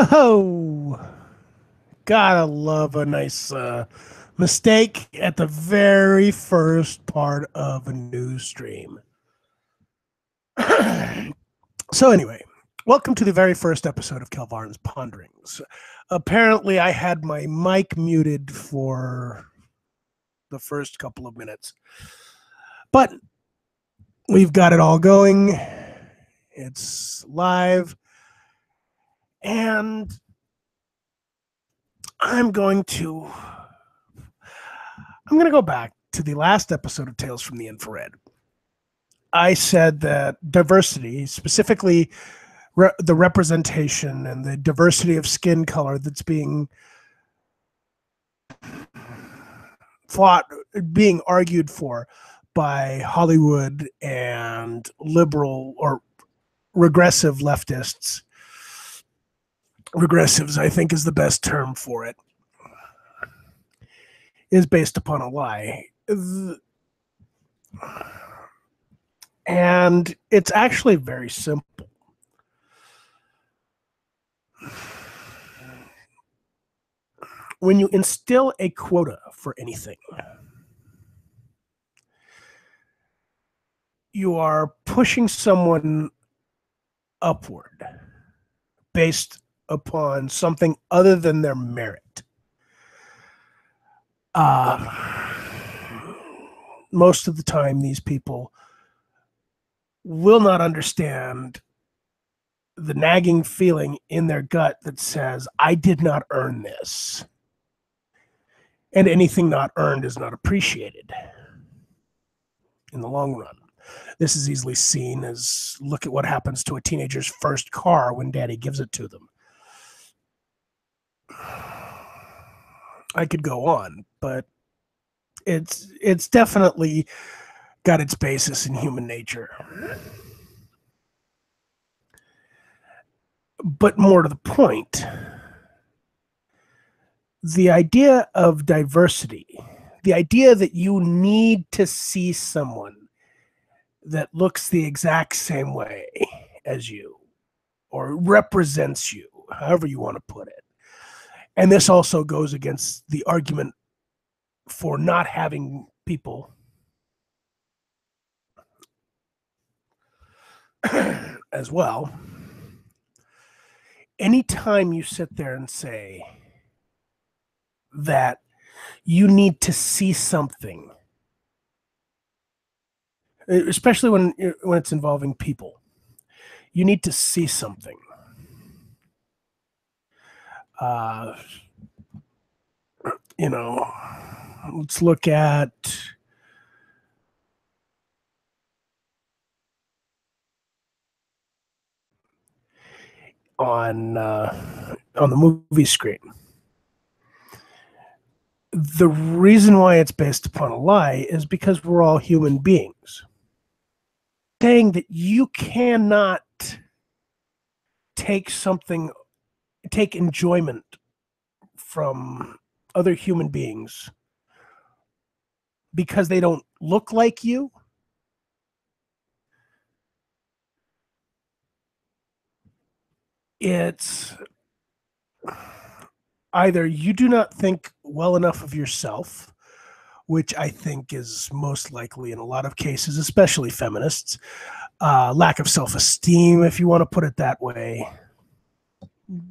Oh, gotta love a nice mistake at the very first part of a news stream. So, anyway, welcome to the very first episode of Kelvarn's Ponderings. Apparently, I had my mic muted for the first couple of minutes, but we've got it all going. It's live, and I'm going to go back to the last episode of Tales from the Infrared. I said that diversity, specifically the representation and the diversity of skin color that's being argued for by Hollywood and liberal or regressive leftists. Regressives, I think, is the best term for it, is based upon a lie. And it's actually very simple. When you instill a quota for anything, you are pushing someone upward based upon something other than their merit. Most of the time, these people will not understand the nagging feeling in their gut that says, I did not earn this. And anything not earned is not appreciated in the long run. This is easily seen as, look at what happens to a teenager's first car when daddy gives it to them. I could go on, but it's definitely got its basis in human nature. But more to the point, the idea of diversity, the idea that you need to see someone that looks the exact same way as you or represents you, however you want to put it. And this also goes against the argument for not having people as well. Anytime you sit there and say that you need to see something, especially when it's involving people, you need to see something. Let's look at on the movie screen. The reason why it's based upon a lie is because we're all human beings. Saying that you cannot take enjoyment from other human beings because they don't look like you, it's either you do not think well enough of yourself, which I think is most likely in a lot of cases, especially feminists, lack of self-esteem, if you want to put it that way,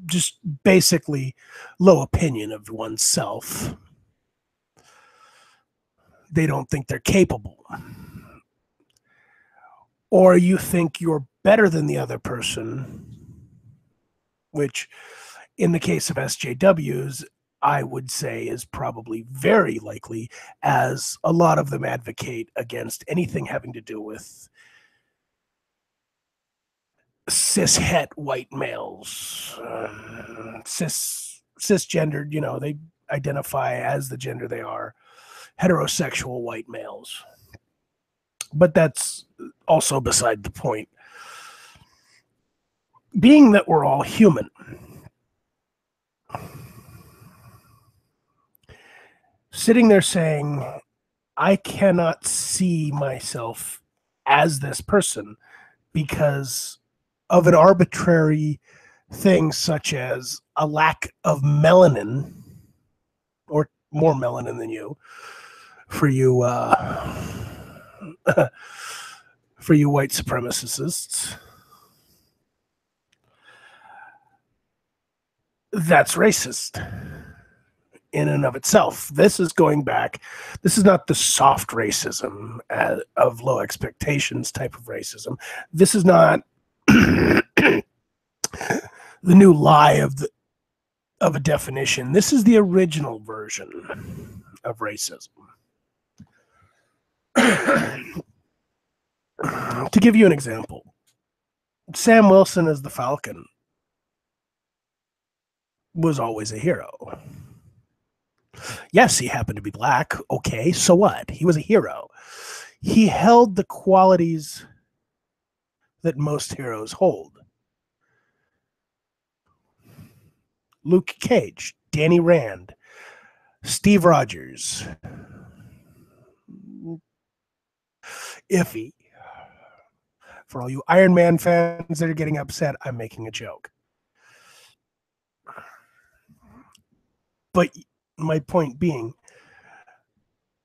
just basically low opinion of oneself. They don't think they're capable. Or you think you're better than the other person, which in the case of SJWs, I would say is probably very likely, as a lot of them advocate against anything having to do with cishet white males, cisgendered, they identify as the gender they are, heterosexual white males. But that's also beside the point. Being that we're all human, sitting there saying, I cannot see myself as this person because of an arbitrary things such as a lack of melanin, or more melanin than you, for you for you white supremacists. That's racist in and of itself. This is going back. This is not the soft racism of low expectations type of racism. This is not the new lie of a definition. This is the original version of racism. To give you an example, Sam Wilson as the Falcon was always a hero. Yes, he happened to be black. Okay, so what? He was a hero. He held the qualities that most heroes hold. Luke Cage, Danny Rand, Steve Rogers, iffy. For all you Iron Man fans that are getting upset, I'm making a joke. But my point being,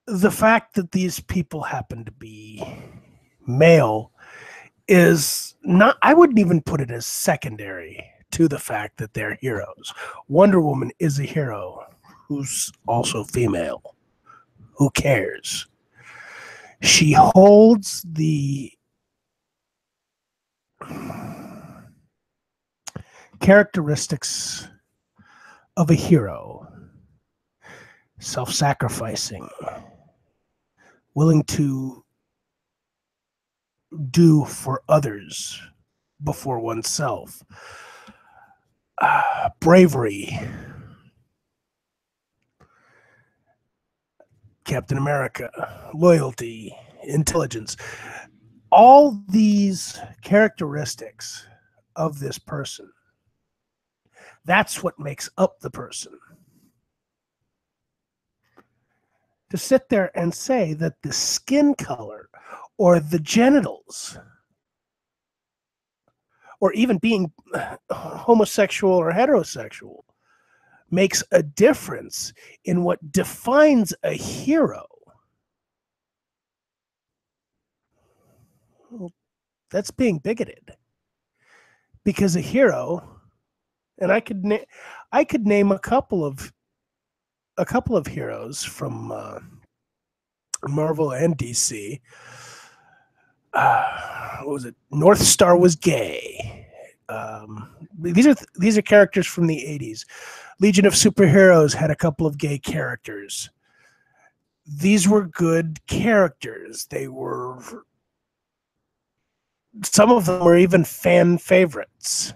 the fact that these people happen to be male is not, I wouldn't even put it as secondary to the fact that they're heroes. Wonder Woman is a hero who's also female. Who cares? She holds the characteristics of a hero: self-sacrificing, willing to do for others before oneself, bravery, Captain America, loyalty, intelligence. All these characteristics of this person, that's what makes up the person. To sit there and say that the skin color or the genitals, or even being homosexual or heterosexual, makes a difference in what defines a hero, well, that's being bigoted. Because a hero, and I could name a couple of heroes from Marvel and DC. What was it? North Star was gay. These are characters from the 80s. Legion of Superheroes had a couple of gay characters. These were good characters. Some of them were even fan favorites.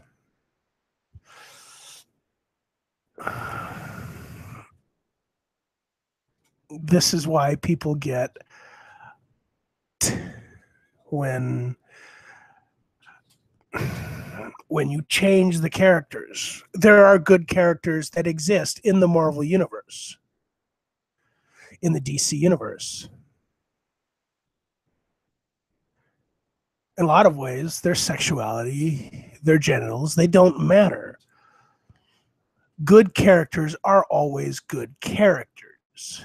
This is why people get when you change the characters. There are good characters that exist in the Marvel universe, in the DC universe. In a lot of ways, their sexuality, their genitals, they don't matter. Good characters are always good characters.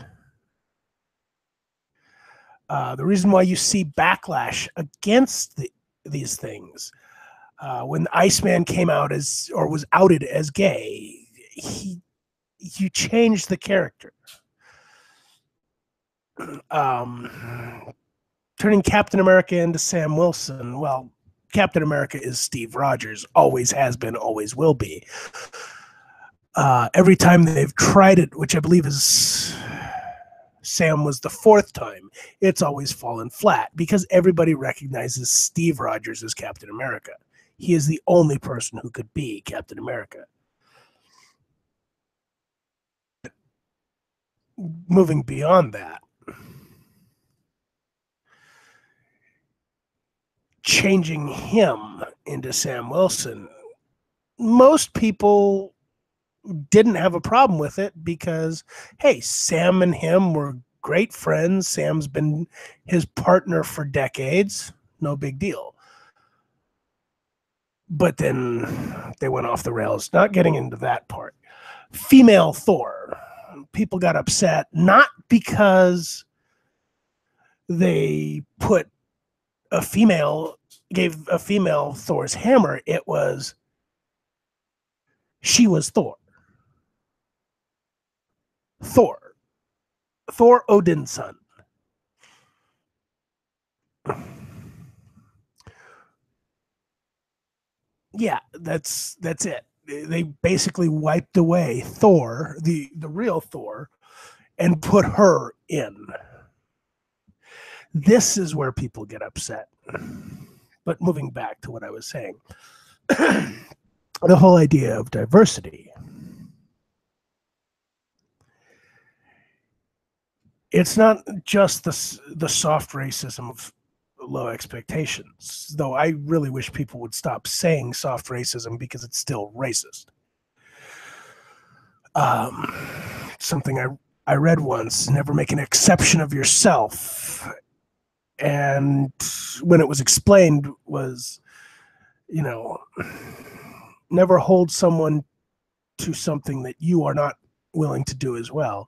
The reason why you see backlash against these things, when Iceman came out or was outed as gay, you changed the character. Turning Captain America into Sam Wilson, well, Captain America is Steve Rogers, always has been, always will be. Every time they've tried it, which I believe is Sam was the fourth time, it's always fallen flat because everybody recognizes Steve Rogers as Captain America. He is the only person who could be Captain America. Moving beyond that, changing him into Sam Wilson, most people didn't have a problem with it because, hey, Sam and him were great friends. Sam's been his partner for decades. No big deal. But then they went off the rails, not getting into that part. Female Thor. People got upset, not because they gave a female Thor's hammer. It was, she was Thor. Thor Odin's son. Yeah, that's it. They basically wiped away Thor, the real Thor, and put her in. This is where people get upset. But moving back to what I was saying, the whole idea of diversity. It's not just the soft racism of low expectations, though I really wish people would stop saying soft racism because it's still racist. Something I read once, never make an exception of yourself. And when it was explained was, never hold someone to something that you are not willing to do as well.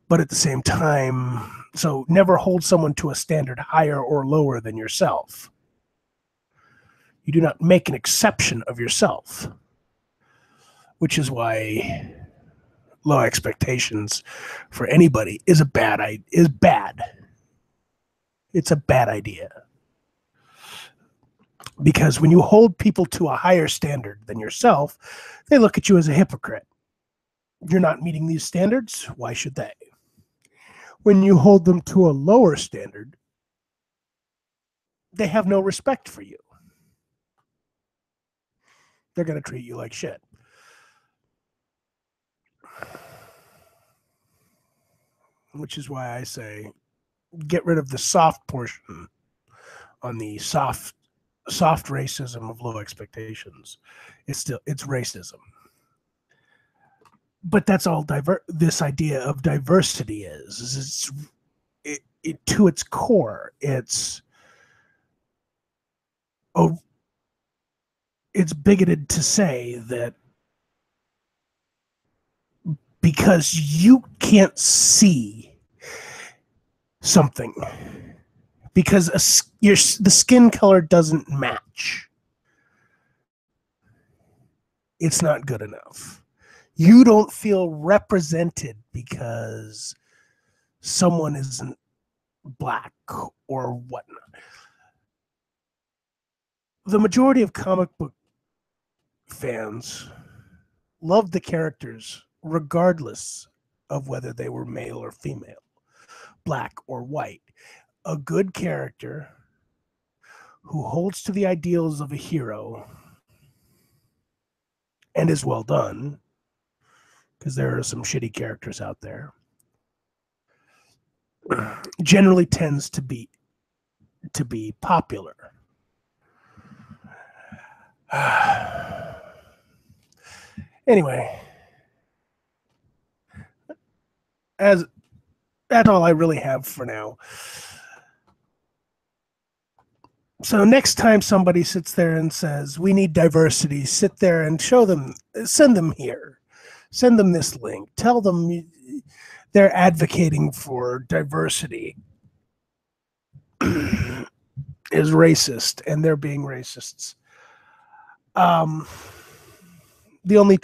But at the same time, so never hold someone to a standard higher or lower than yourself. You do not make an exception of yourself, which is why low expectations for anybody is bad. It's a bad idea. Because when you hold people to a higher standard than yourself, they look at you as a hypocrite. You're not meeting these standards, why should they? When you hold them to a lower standard, they have no respect for you. They're going to treat you like shit. Which is why I say, get rid of the soft portion on the soft racism of low expectations. It's racism. But that's all this idea of diversity is. It to its core, it's bigoted to say that because you can't see something, because the skin color doesn't match, it's not good enough. You don't feel represented because someone isn't black or whatnot. The majority of comic book fans loved the characters regardless of whether they were male or female, black or white. A good character who holds to the ideals of a hero and is well done, because there are some shitty characters out there, generally tends to be popular. Anyway, that's all I really have for now. So next time somebody sits there and says, we need diversity, sit there and show them, send them here. Send them this link. Tell them they're advocating for diversity is racist and they're being racists. The only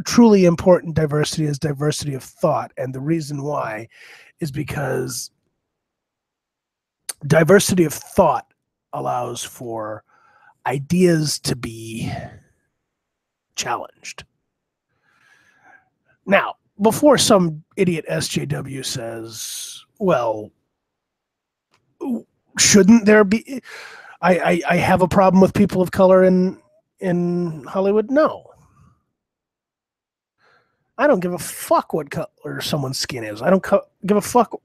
truly important diversity is diversity of thought. And the reason why is because diversity of thought allows for ideas to be challenged. Now, before some idiot SJW says, well, shouldn't there be... I have a problem with people of color in Hollywood? No. I don't give a fuck what color someone's skin is. I don't give a fuck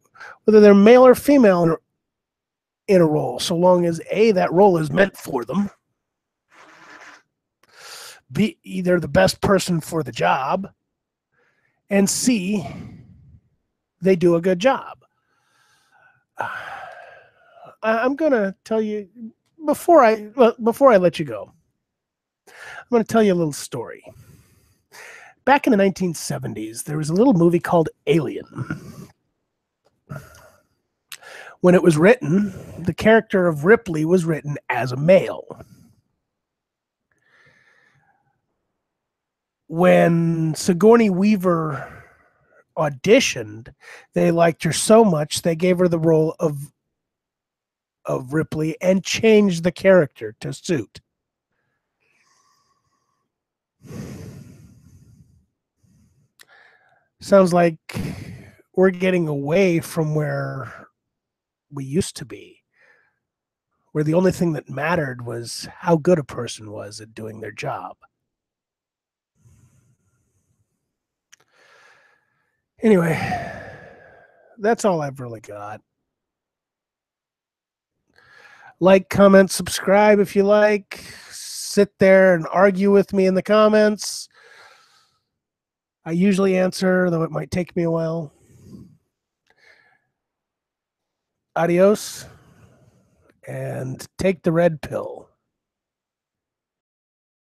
whether they're male or female in a role, so long as A, that role is meant for them, B, they're the best person for the job, and C, they do a good job. I'm gonna tell you before I let you go. I'm going to tell you a little story. Back in the 1970s, there was a little movie called Alien. When it was written, the character of Ripley was written as a male. When Sigourney Weaver auditioned, they liked her so much they gave her the role of Ripley and changed the character to suit. Sounds like we're getting away from where we used to be, where the only thing that mattered was how good a person was at doing their job. Anyway, that's all I've really got. Like, comment, subscribe if you like. Sit there and argue with me in the comments. I usually answer, though it might take me a while. Adios, and take the red pill.